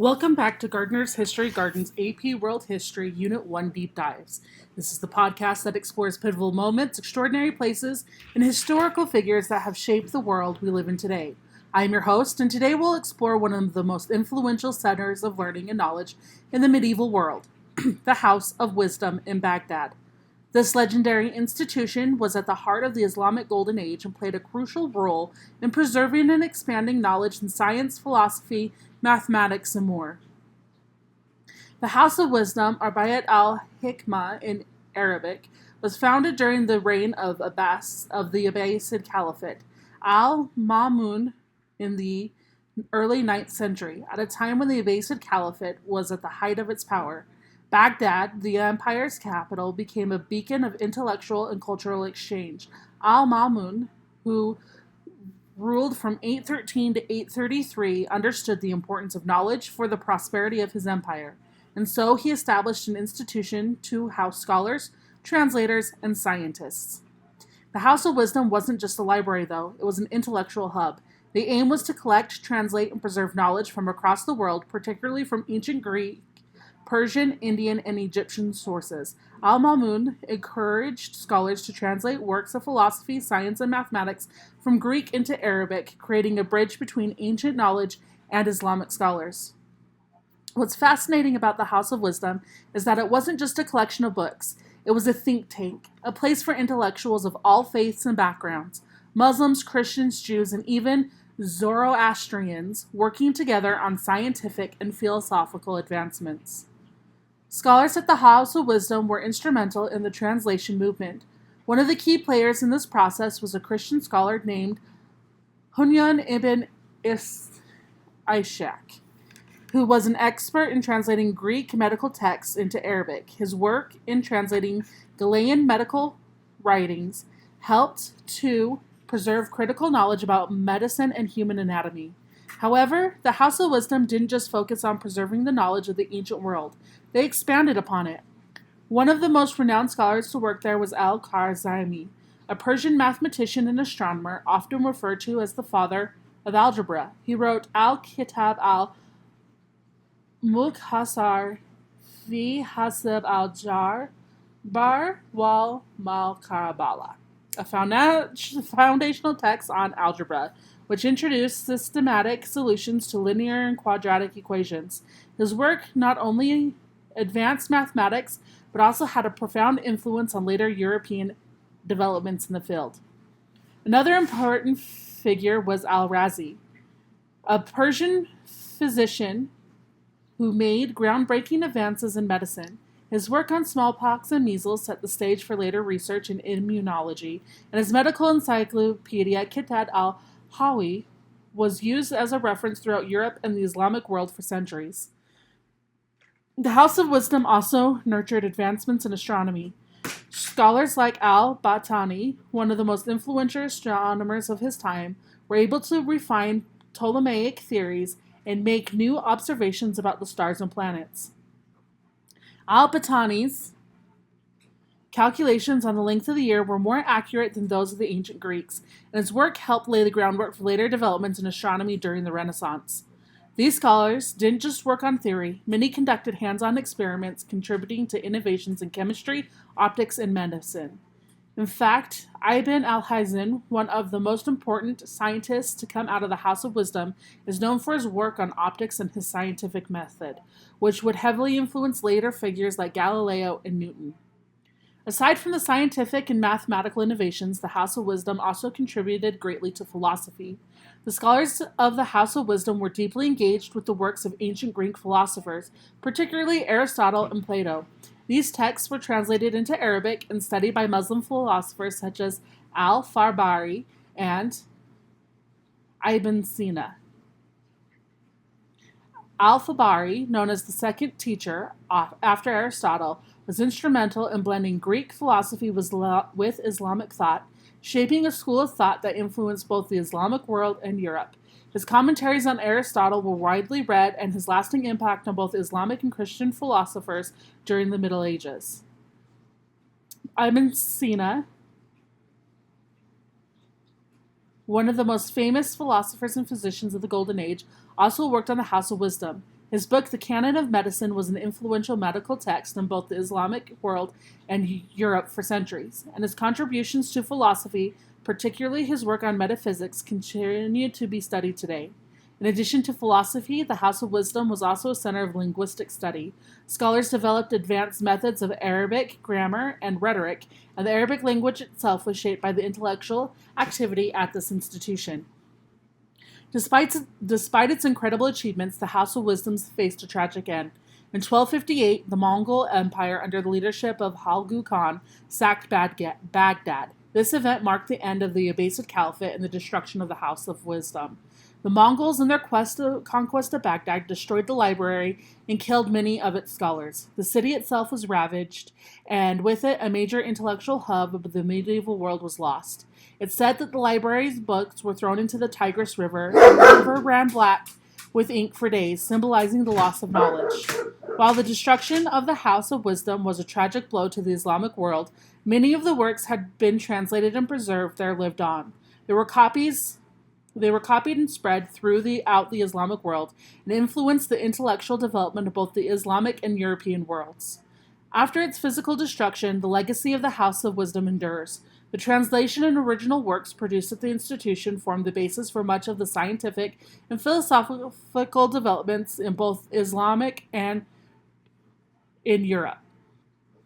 Welcome back to Gardner's History Garden's AP World History Unit 1 Deep Dives. This is the podcast that explores pivotal moments, extraordinary places, and historical figures that have shaped the world we live in today. I am your host, and today we'll explore one of the most influential centers of learning and knowledge in the medieval world, the House of Wisdom in Baghdad. This legendary institution was at the heart of the Islamic Golden Age and played a crucial role in preserving and expanding knowledge in science, philosophy, mathematics, and more. The House of Wisdom, or Bayat al-Hikmah in Arabic, was founded during the reign of the Abbasid Caliphate, al-Ma'mun, in the early 9th century, at a time when the Abbasid Caliphate was at the height of its power. Baghdad, the empire's capital, became a beacon of intellectual and cultural exchange. Al-Ma'mun, who ruled from 813 to 833, understood the importance of knowledge for the prosperity of his empire, and so he established an institution to house scholars, translators, and scientists. The House of Wisdom wasn't just a library, though. It was an intellectual hub. The aim was to collect, translate, and preserve knowledge from across the world, particularly from ancient Greek, Persian, Indian, and Egyptian sources. Al-Ma'mun encouraged scholars to translate works of philosophy, science, and mathematics from Greek into Arabic, creating a bridge between ancient knowledge and Islamic scholars. What's fascinating about the House of Wisdom is that it wasn't just a collection of books. It was a think tank, a place for intellectuals of all faiths and backgrounds, Muslims, Christians, Jews, and even Zoroastrians working together on scientific and philosophical advancements. Scholars at the House of Wisdom were instrumental in the translation movement. One of the key players in this process was a Christian scholar named Hunyan ibn Ishaq, who was an expert in translating Greek medical texts into Arabic. His work in translating Galilean medical writings helped to preserve critical knowledge about medicine and human anatomy. However, the House of Wisdom didn't just focus on preserving the knowledge of the ancient world. They expanded upon it. One of the most renowned scholars to work there was Al-Khwarizmi, a Persian mathematician and astronomer, often referred to as the father of algebra. He wrote Al-Kitab al-Mukhtasar fi Hasab al-Jar Bar wal Mal-Karabala, a foundational text on algebra, which introduced systematic solutions to linear and quadratic equations. His work not only advanced mathematics, but also had a profound influence on later European developments in the field. Another important figure was Al-Razi, a Persian physician who made groundbreaking advances in medicine. His work on smallpox and measles set the stage for later research in immunology, and his medical encyclopedia, Kitab al-Hawi, was used as a reference throughout Europe and the Islamic world for centuries. The House of Wisdom also nurtured advancements in astronomy. Scholars like al-Battani, one of the most influential astronomers of his time, were able to refine Ptolemaic theories and make new observations about the stars and planets. Al-Battani's calculations on the length of the year were more accurate than those of the ancient Greeks, and his work helped lay the groundwork for later developments in astronomy during the Renaissance. These scholars didn't just work on theory, many conducted hands-on experiments contributing to innovations in chemistry, optics, and medicine. In fact, Ibn al-Hazm, one of the most important scientists to come out of the House of Wisdom, is known for his work on optics and his scientific method, which would heavily influence later figures like Galileo and Newton. Aside from the scientific and mathematical innovations, the House of Wisdom also contributed greatly to philosophy. The scholars of the House of Wisdom were deeply engaged with the works of ancient Greek philosophers, particularly Aristotle and Plato. These texts were translated into Arabic and studied by Muslim philosophers such as Al-Farabi and Ibn Sina. Al-Farabi, known as the second teacher after Aristotle, was instrumental in blending Greek philosophy with Islamic thought, shaping a school of thought that influenced both the Islamic world and Europe. His commentaries on Aristotle were widely read, and his lasting impact on both Islamic and Christian philosophers during the Middle Ages. Ibn Sina, one of the most famous philosophers and physicians of the Golden Age, also worked on the House of Wisdom. His book, The Canon of Medicine, was an influential medical text in both the Islamic world and Europe for centuries, and his contributions to philosophy, particularly his work on metaphysics, continue to be studied today. In addition to philosophy, the House of Wisdom was also a center of linguistic study. Scholars developed advanced methods of Arabic grammar and rhetoric, and the Arabic language itself was shaped by the intellectual activity at this institution. Despite its incredible achievements, the House of Wisdom faced a tragic end. In 1258, the Mongol Empire, under the leadership of Hulagu Khan, sacked Baghdad. This event marked the end of the Abbasid Caliphate and the destruction of the House of Wisdom. The Mongols, in their conquest of Baghdad, destroyed the library and killed many of its scholars. The city itself was ravaged, and with it, a major intellectual hub of the medieval world was lost. It's said that the library's books were thrown into the Tigris River, and the river ran black with ink for days, symbolizing the loss of knowledge. While the destruction of the House of Wisdom was a tragic blow to the Islamic world, many of the works had been translated and preserved there lived on. They were copied and spread throughout the Islamic world and influenced the intellectual development of both the Islamic and European worlds. After its physical destruction, the legacy of the House of Wisdom endures. The translation and original works produced at the institution formed the basis for much of the scientific and philosophical developments in both Islamic and in Europe.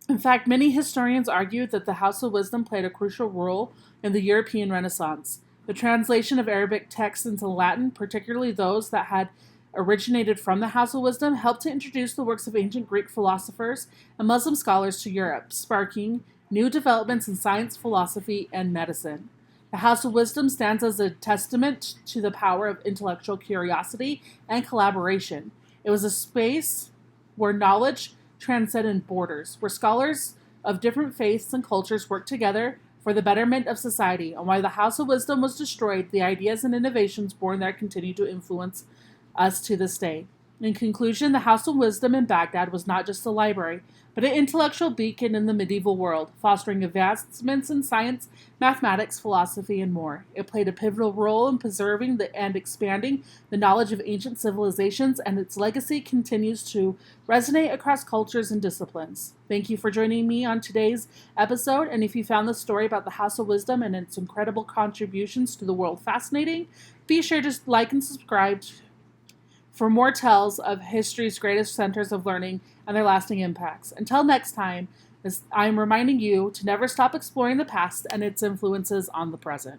In fact, many historians argue that the House of Wisdom played a crucial role in the European Renaissance. The translation of Arabic texts into Latin, particularly those that had originated from the House of Wisdom, helped to introduce the works of ancient Greek philosophers and Muslim scholars to Europe, sparking new developments in science, philosophy, and medicine. The House of Wisdom stands as a testament to the power of intellectual curiosity and collaboration. It was a space where knowledge transcended borders, where scholars of different faiths and cultures worked together for the betterment of society, and while the House of Wisdom was destroyed, the ideas and innovations born there continue to influence us to this day. In conclusion, the House of Wisdom in Baghdad was not just a library, but an intellectual beacon in the medieval world, fostering advancements in science, mathematics, philosophy, and more. It played a pivotal role in preserving and expanding the knowledge of ancient civilizations, and its legacy continues to resonate across cultures and disciplines. Thank you for joining me on today's episode, and if you found the story about the House of Wisdom and its incredible contributions to the world fascinating, be sure to like and subscribe for more tales of history's greatest centers of learning and their lasting impacts. Until next time, I'm reminding you to never stop exploring the past and its influences on the present.